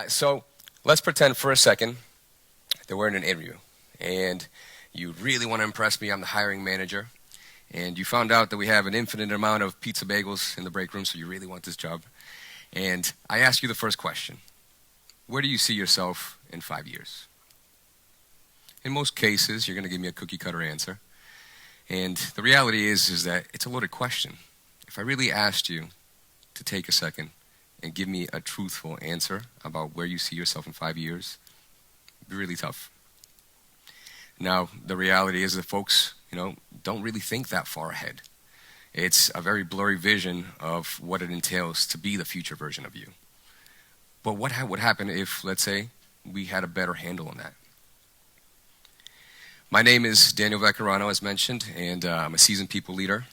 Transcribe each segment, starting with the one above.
So let's pretend for a second that we're in an interview and you really want to impress me. I'm the hiring manager. And you found out that we have an infinite amount of pizza bagels in the break room, so you really want this job. And I ask you the first question. Where do you see yourself in 5 years? In most cases, you're going to give me a cookie cutter answer. And the reality is that it's a loaded question. If I really asked you to take a second and give me a truthful answer about where you see yourself in 5 years, it'd be really tough. Now, the reality is that folks, don't really think that far ahead. It's a very blurry vision of what it entails to be the future version of you. But what would happen if, let's say, we had a better handle on that? My name is Daniel Vaquerano, as mentioned, and I'm a seasoned people leader,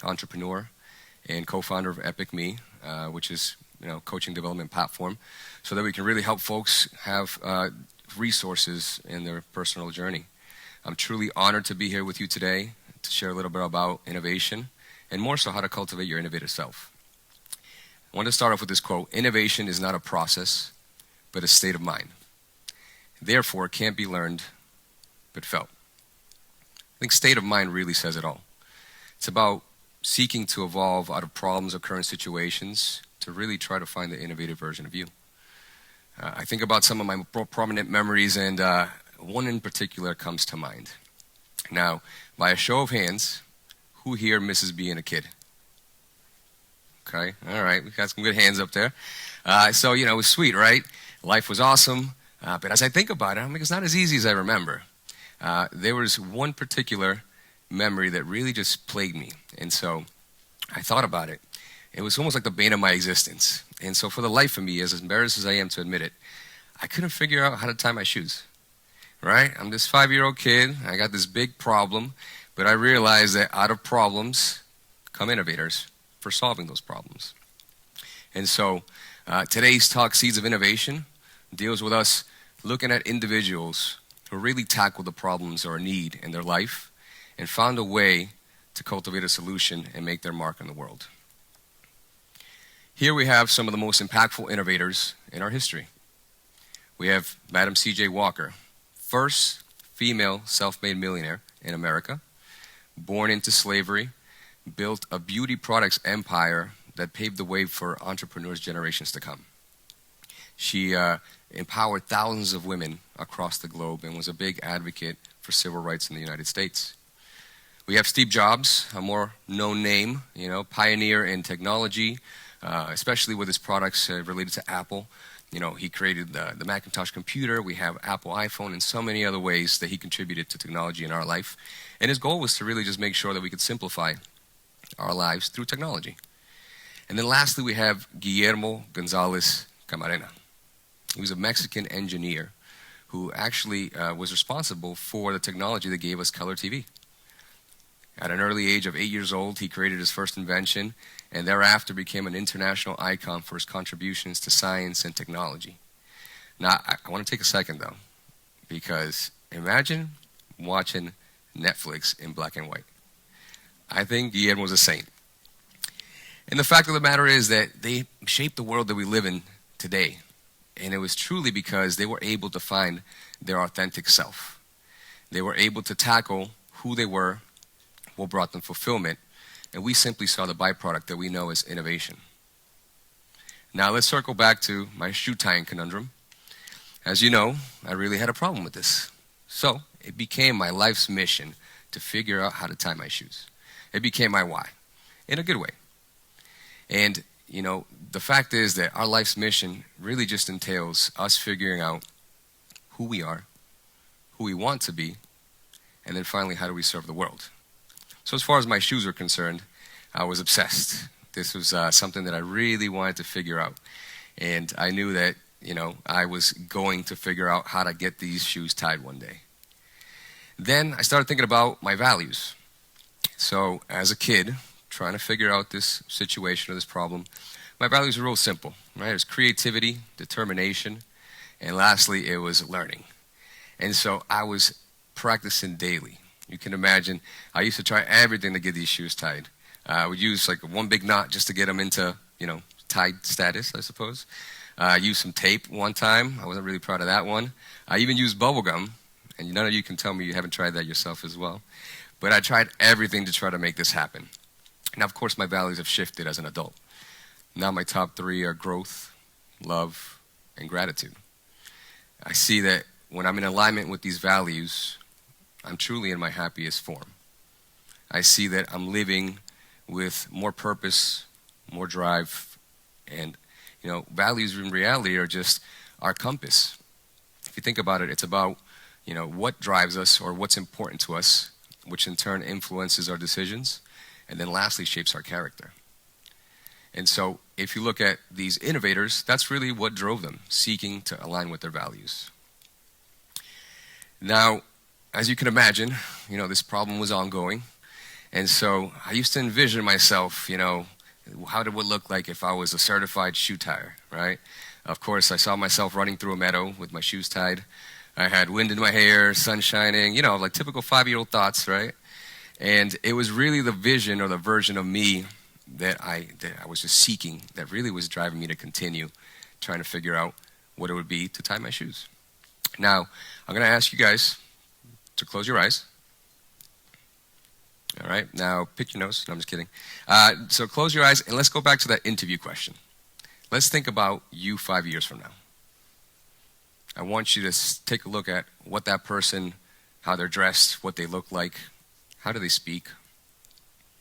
entrepreneur, and co-founder of EpicMe, which is coaching development platform, so that we can really help folks have resources in their personal journey. I'm truly honored to be here with you today to share a little bit about innovation and more so how to cultivate your innovative self. I want to start off with this quote: "Innovation is not a process, but a state of mind. Therefore, it can't be learned, but felt." I think state of mind really says it all. It's about seeking to evolve out of problems or current situations to really try to find the innovative version of you. I think about some of my prominent memories, and one in particular comes to mind. Now, by a show of hands, who here misses being a kid? Okay, all right, we got some good hands up there. So, it was sweet, right? Life was awesome, but as I think about it, it's not as easy as I remember. There was one particular memory that really just plagued me, and so I thought about it. It was almost like the bane of my existence. And so for the life of me, as embarrassed as I am to admit it, I couldn't figure out how to tie my shoes. Right? I'm this 5-year-old kid. I got this big problem, but I realized that out of problems come innovators for solving those problems. And so today's talk, Seeds of Innovation, deals with us looking at individuals who really tackled the problems or a need in their life and found a way to cultivate a solution and make their mark in the world. Here we have some of the most impactful innovators in our history. We have Madam C.J. Walker, first female self-made millionaire in America, born into slavery, built a beauty products empire that paved the way for entrepreneurs generations to come. She empowered thousands of women across the globe and was a big advocate for civil rights in the United States. We have Steve Jobs, a more known name, pioneer in technology, especially with his products related to Apple. He created the Macintosh computer. We have Apple iPhone and so many other ways that he contributed to technology in our life. And his goal was to really just make sure that we could simplify our lives through technology. And then lastly, we have Guillermo Gonzalez Camarena. He was a Mexican engineer who actually was responsible for the technology that gave us color TV. At an early age of 8 years old, he created his first invention and thereafter became an international icon for his contributions to science and technology. Now, I want to take a second, though, because imagine watching Netflix in black and white. I think Guillermo was a saint. And the fact of the matter is that they shaped the world that we live in today. And it was truly because they were able to find their authentic self. They were able to tackle who they were, what brought them fulfillment, and we simply saw the byproduct that we know as innovation. Now let's circle back to my shoe tying conundrum. As you know, I really had a problem with this. So it became my life's mission to figure out how to tie my shoes. It became my why, in a good way. And, the fact is that our life's mission really just entails us figuring out who we are, who we want to be, and then finally, how do we serve the world? So as far as my shoes were concerned, I was obsessed. This was something that I really wanted to figure out. And I knew that, I was going to figure out how to get these shoes tied one day. Then I started thinking about my values. So as a kid, trying to figure out this situation or this problem, my values were real simple, right? It was creativity, determination, and lastly, it was learning. And so I was practicing daily. You can imagine, I used to try everything to get these shoes tied. I would use like one big knot just to get them into, tied status, I suppose. I used some tape one time. I wasn't really proud of that one. I even used bubble gum, and none of you can tell me you haven't tried that yourself as well. But I tried everything to try to make this happen. Now, of course, my values have shifted as an adult. Now my top 3 are growth, love, and gratitude. I see that when I'm in alignment with these values, I'm truly in my happiest form. I see that I'm living with more purpose, more drive, and values in reality are just our compass. If you think about it, it's about what drives us or what's important to us, which in turn influences our decisions, and then lastly shapes our character. And so if you look at these innovators, that's really what drove them, seeking to align with their values. Now, as you can imagine, this problem was ongoing. And so I used to envision myself, how it would look like if I was a certified shoe tire, right? Of course, I saw myself running through a meadow with my shoes tied. I had wind in my hair, sun shining, like typical 5-year-old thoughts, right? And it was really the vision or the version of me that I was just seeking that really was driving me to continue trying to figure out what it would be to tie my shoes. Now, I'm going to ask you guys to close your eyes. All right, now pick your nose. No, I'm just kidding. So close your eyes and let's go back to that interview question. Let's think about you 5 years from now. I want you to take a look at what that person, how they're dressed, what they look like, how do they speak,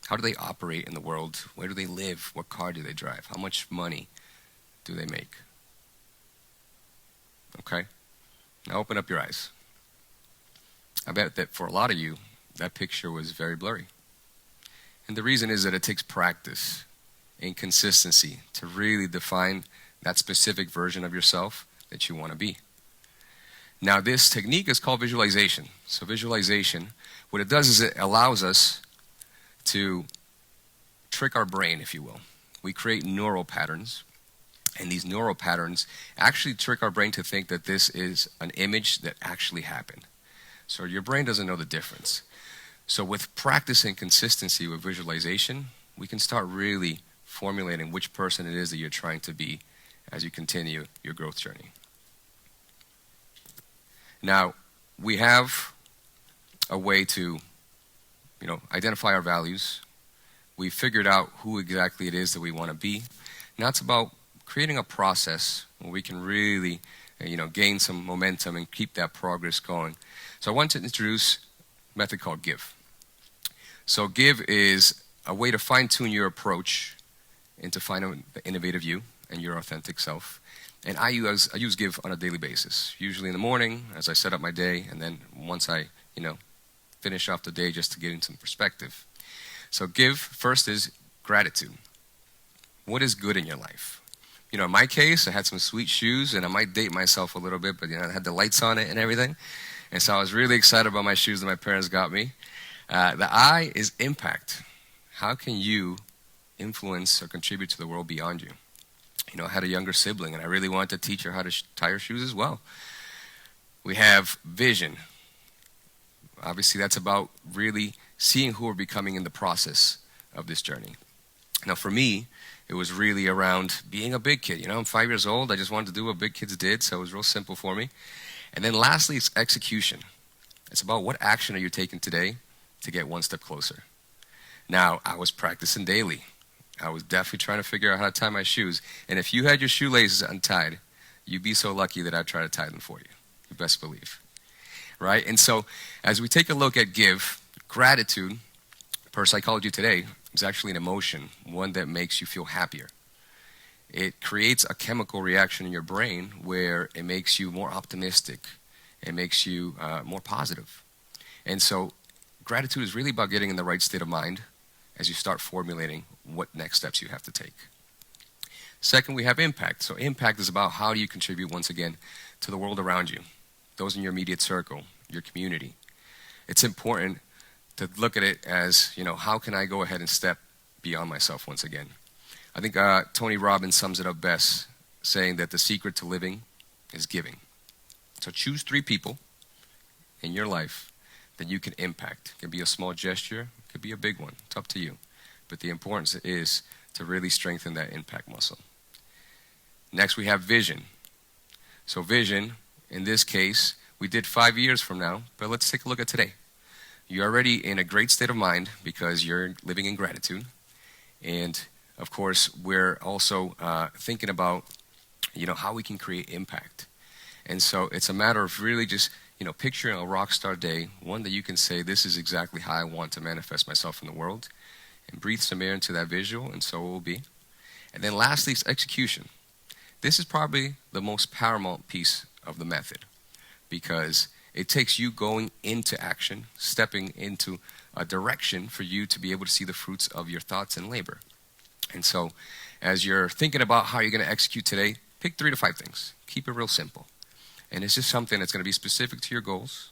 how do they operate in the world, where do they live, what car do they drive, how much money do they make. Okay, now open up your eyes. I bet that for a lot of you, that picture was very blurry. And the reason is that it takes practice and consistency to really define that specific version of yourself that you want to be. Now, this technique is called visualization. So visualization, what it does is it allows us to trick our brain, if you will. We create neural patterns, and these neural patterns actually trick our brain to think that this is an image that actually happened. So your brain doesn't know the difference. So with practice and consistency with visualization, we can start really formulating which person it is that you're trying to be as you continue your growth journey. Now, we have a way to, identify our values. We figured out who exactly it is that we want to be. Now it's about creating a process where we can really, gain some momentum and keep that progress going. So I want to introduce a method called GIVE. So GIVE is a way to fine-tune your approach and to find the innovative you and your authentic self. And I use GIVE on a daily basis, usually in the morning as I set up my day, and then once I, finish off the day just to get in some perspective. So GIVE first is gratitude. What is good in your life? In my case, I had some sweet shoes, and I might date myself a little bit, but I had the lights on it and everything. And so I was really excited about my shoes that my parents got me. The I is impact. How can you influence or contribute to the world beyond you? I had a younger sibling, and I really wanted to teach her how to tie her shoes as well. We have vision. Obviously, that's about really seeing who we're becoming in the process of this journey. Now, for me, it was really around being a big kid. I'm 5 years old. I just wanted to do what big kids did, so it was real simple for me. And then lastly, it's execution. It's about what action are you taking today to get one step closer. Now, I was practicing daily. I was definitely trying to figure out how to tie my shoes. And if you had your shoelaces untied, you'd be so lucky that I'd try to tie them for you. You best believe. Right? And so as we take a look at GIVE, gratitude, per Psychology Today, is actually an emotion, one that makes you feel happier. It creates a chemical reaction in your brain where it makes you more optimistic. It makes you more positive. And so gratitude is really about getting in the right state of mind as you start formulating what next steps you have to take. Second, we have impact. So impact is about how do you contribute, once again, to the world around you, those in your immediate circle, your community. It's important to look at it as, how can I go ahead and step beyond myself once again? I think Tony Robbins sums it up best, saying that the secret to living is giving. So choose 3 people in your life that you can impact. It could be a small gesture, it could be a big one. It's up to you. But the importance is to really strengthen that impact muscle. Next, we have vision. So vision, in this case, we did 5 years from now, but let's take a look at today. You're already in a great state of mind because you're living in gratitude. And, of course, we're also thinking about, how we can create impact. And so it's a matter of really just, picturing a rock star day, one that you can say, this is exactly how I want to manifest myself in the world, and breathe some air into that visual, and so it will be. And then lastly is execution. This is probably the most paramount piece of the method, because it takes you going into action, stepping into a direction for you to be able to see the fruits of your thoughts and labor. And so as you're thinking about how you're going to execute today, pick 3 to 5 things. Keep it real simple. And it's just something that's going to be specific to your goals,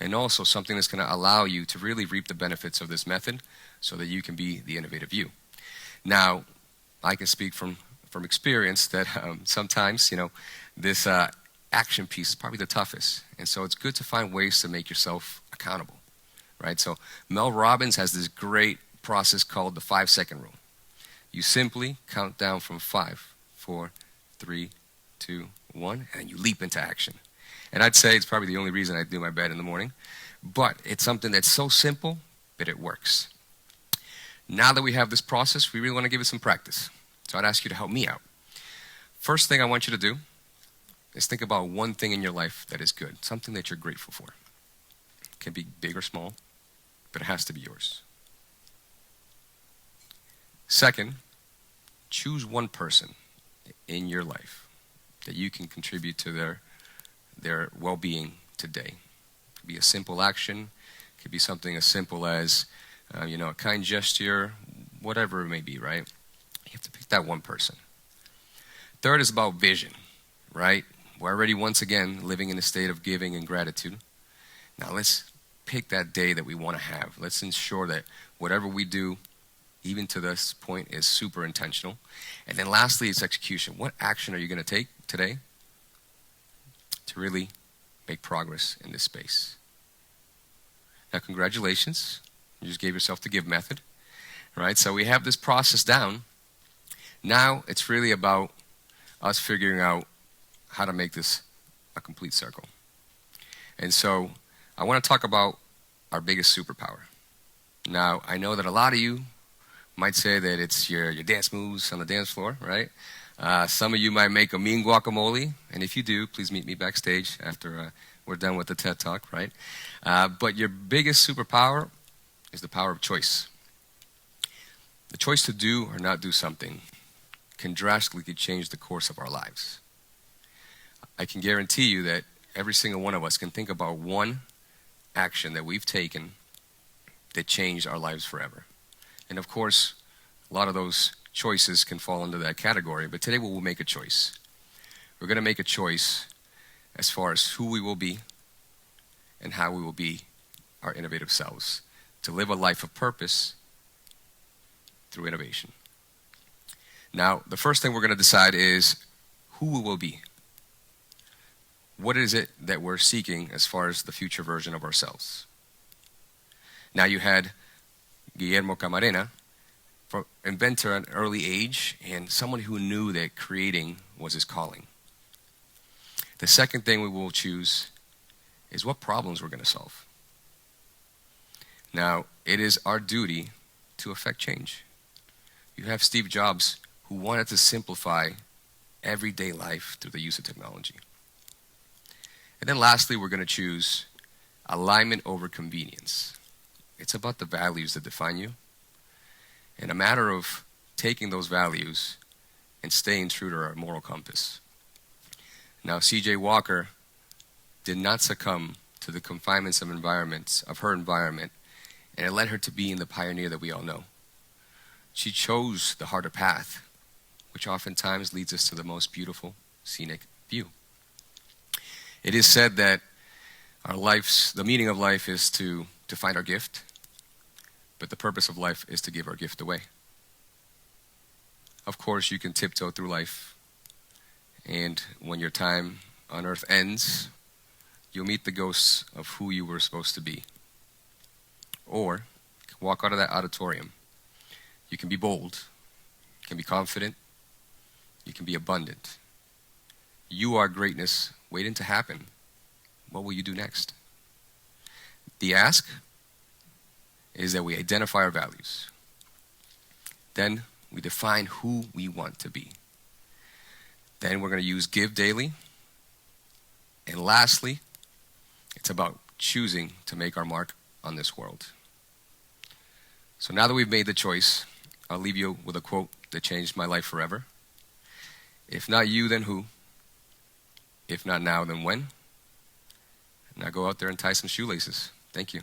and also something that's going to allow you to really reap the benefits of this method so that you can be the innovative you. Now, I can speak from experience that sometimes, this action piece is probably the toughest. And so it's good to find ways to make yourself accountable, right? So Mel Robbins has this great process called the 5-second rule. You simply count down from 5, 4, 3, 2, 1, and you leap into action. And I'd say it's probably the only reason I do my bed in the morning, but it's something that's so simple, but it works. Now that we have this process, we really want to give it some practice. So I'd ask you to help me out. First thing I want you to do is think about one thing in your life that is good, something that you're grateful for. It can be big or small, but it has to be yours. Second, choose one person in your life that you can contribute to their well-being today. It could be a simple action. It could be something as simple as, a kind gesture, whatever it may be, right? You have to pick that one person. Third is about vision, right? We're already, once again, living in a state of giving and gratitude. Now let's pick that day that we want to have. Let's ensure that whatever we do, even to this point, is super intentional. And then lastly is execution. What action are you going to take today to really make progress in this space? Now, congratulations. You just gave yourself the give method, right? So we have this process down. Now it's really about us figuring out how to make this a complete circle. And so I want to talk about our biggest superpower. Now, I know that a lot of you might say that it's your dance moves on the dance floor, right? Some of you might make a mean guacamole, and if you do, please meet me backstage after we're done with the TED Talk, right? But your biggest superpower is the power of choice. The choice to do or not do something can drastically change the course of our lives. I can guarantee you that every single one of us can think about one action that we've taken that changed our lives forever. And of course, a lot of those choices can fall into that category, but today we will make a choice. We're going to make a choice as far as who we will be and how we will be our innovative selves, to live a life of purpose through innovation. Now, the first thing we're going to decide is who we will be. What is it that we're seeking as far as the future version of ourselves? Now, you had Guillermo Camarena, inventor at an early age, and someone who knew that creating was his calling. The second thing we will choose is what problems we're going to solve. Now, it is our duty to affect change. You have Steve Jobs, who wanted to simplify everyday life through the use of technology. And then lastly, we're going to choose alignment over convenience. It's about the values that define you, and a matter of taking those values and staying true to our moral compass. Now, C.J. Walker did not succumb to the confinements of her environment, and it led her to being the pioneer that we all know. She chose the harder path, which oftentimes leads us to the most beautiful, scenic view. It is said that the meaning of life is to find our gift, but the purpose of life is to give our gift away. Of course, you can tiptoe through life, and when your time on earth ends, you'll meet the ghosts of who you were supposed to be. Or, walk out of that auditorium. You can be bold, you can be confident, you can be abundant, You are greatness waiting to happen. What will you do next? The ask is that we identify our values. Then we define who we want to be. Then we're going to use give daily. And lastly, it's about choosing to make our mark on this world. So now that we've made the choice, I'll leave you with a quote that changed my life forever. If not you, then who? If not now, then when? Now go out there and tie some shoelaces. Thank you.